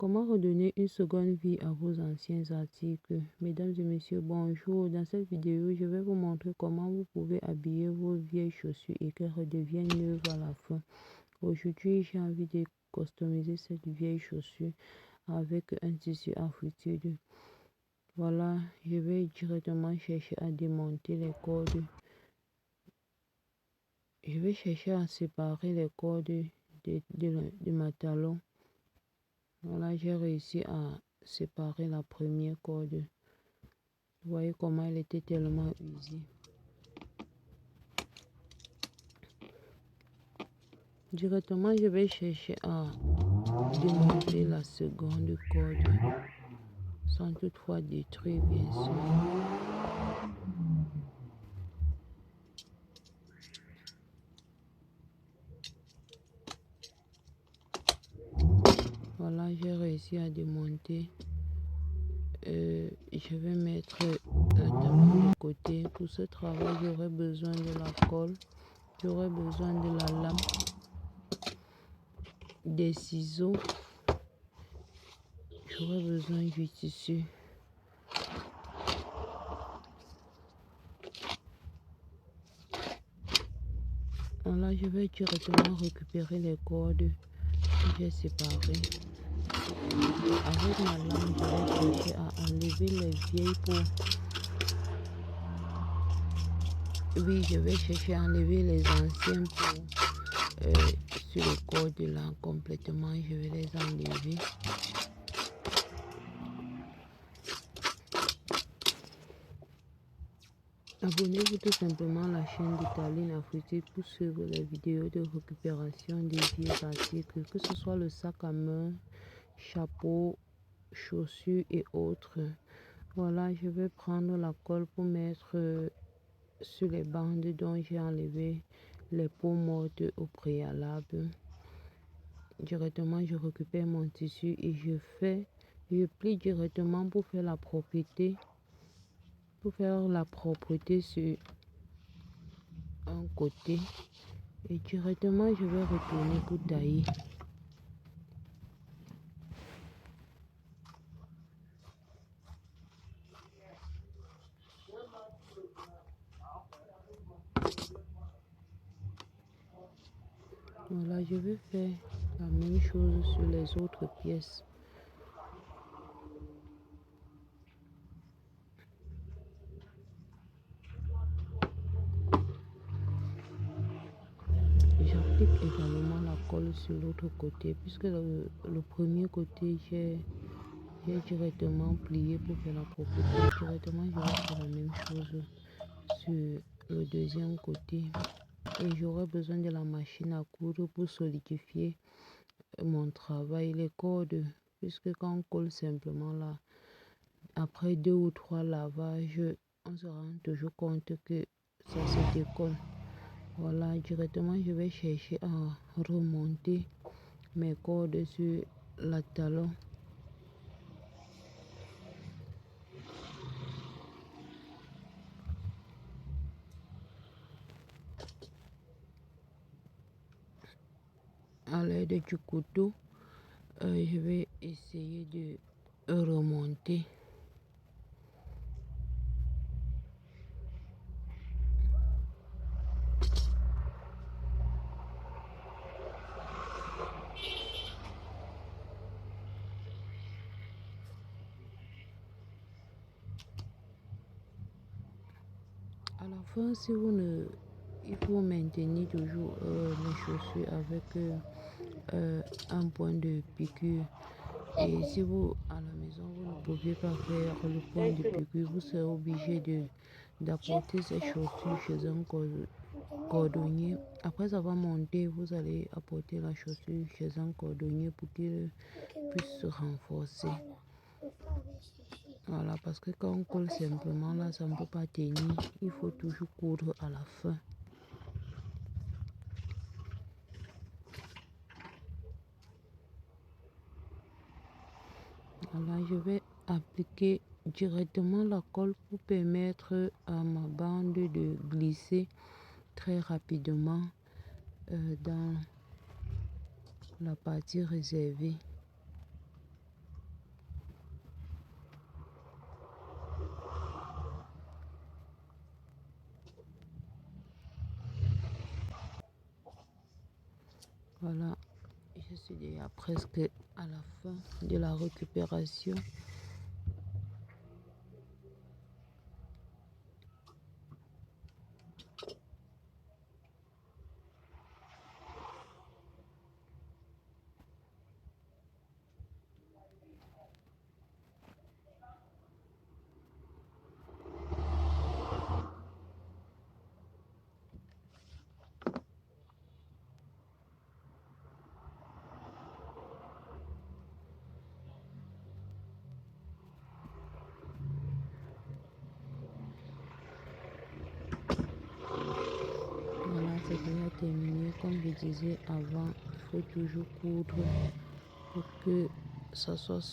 Comment redonner une seconde vie à vos anciens articles? Mesdames et messieurs, bonjour. Dans cette vidéo, je vais vous montrer comment vous pouvez habiller vos vieilles chaussures et qu'elles redeviennent neuves à la fin. Aujourd'hui, j'ai envie de customiser cette vieille chaussure avec un tissu africain. Voilà, je vais directement chercher à démonter les cordes. Je vais chercher à séparer les cordes de ma talon. Voilà, j'ai réussi à séparer la première corde. Vous voyez comment elle était tellement usée. Directement, je vais chercher à démonter la seconde corde, sans toutefois détruire, bien sûr. Voilà, j'ai réussi à démonter. Je vais mettre la talon de côté. Pour ce travail, j'aurai besoin de la colle, j'aurai besoin de la lame, des ciseaux, j'aurai besoin du tissu. Voilà, je vais directement récupérer les cordes que j'ai séparées. Avec ma lame, je vais chercher à enlever les vieilles peaux. Oui, je vais chercher à enlever les anciennes peaux sur les cordes là complètement. Je vais les enlever. Abonnez-vous tout simplement à la chaîne d'Italine Afrique pour suivre les vidéos de récupération des vieux articles, que ce soit le sac à main, chapeau, chaussures et autres. Voilà, je vais prendre la colle pour mettre sur les bandes dont j'ai enlevé les peaux mortes au préalable. Directement, je récupère mon tissu et je plie directement pour faire la propreté. Pour faire la propreté sur un côté. Et directement, je vais retourner pour tailler. Voilà, je vais faire la même chose sur les autres pièces. J'applique également la colle sur l'autre côté, puisque le premier côté, j'ai directement plié pour faire la propreté. Directement, je vais faire la même chose sur le deuxième côté. Et j'aurai besoin de la machine à coudre pour solidifier mon travail, les cordes, puisque quand on colle simplement là, après 2 ou 3 lavages, on se rend toujours compte que ça se décolle. Voilà, directement je vais chercher à remonter mes cordes sur la talon. À l'aide du couteau, je vais essayer de remonter. À la fin, si vous ne, il faut maintenir toujours les chaussures avec un point de piqûre. Et si vous, à la maison, vous ne pouvez pas faire le point de piqûre, vous serez obligé d'apporter ces chaussures chez un cordonnier. Après avoir monté, vous allez apporter la chaussure chez un cordonnier pour qu'il puisse se renforcer. Voilà, parce que quand on colle simplement là, ça ne peut pas tenir. Il faut toujours coudre à la fin. Voilà, je vais appliquer directement la colle pour permettre à ma bande de glisser très rapidement dans la partie réservée. Voilà, je suis déjà presque à la fin de la récupération. Voilà, c'est déjà terminé. Comme je disais avant, il faut toujours coudre pour que ça soit